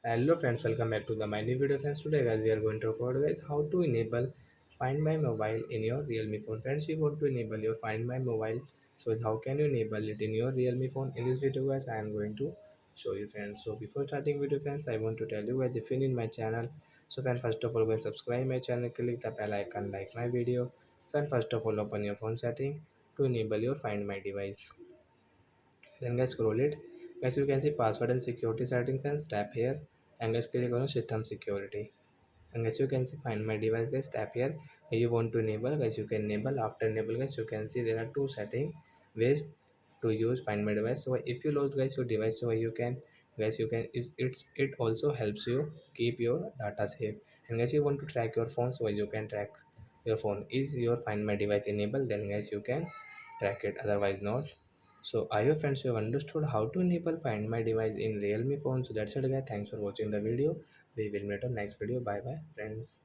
Hello friends, welcome back to the my new video friends. Today guys we are going to talk about guys how to enable Find My Mobile in your Realme phone. Friends, you want to enable your Find My Mobile. So how can you enable it in your Realme phone? In this video guys I am going to show you friends. So before starting video friends, I want to tell you guys if you're in my channel. So friend, first of all go and subscribe my channel, click the bell icon, like my video. Then first of all open your phone setting to enable your Find My device. Then guys scroll it. Guys you can see password and security settings. Friends, tap here and guys click on system security. And guys you can see find my device. Guys tap here. You want to enable, guys you can enable. After enable guys you can see there are two settings ways to use find my device. So if you lose guys your device, so you can guys you can is it also helps you keep your data safe. And guys you want to track your phone, so you can track your phone. Is your find my device enabled, then guys you can track it, otherwise not. So I hope friends you have understood how to enable find my device in realme phone. So that's it guys, thanks for watching the video. We will meet on next video. Bye bye friends.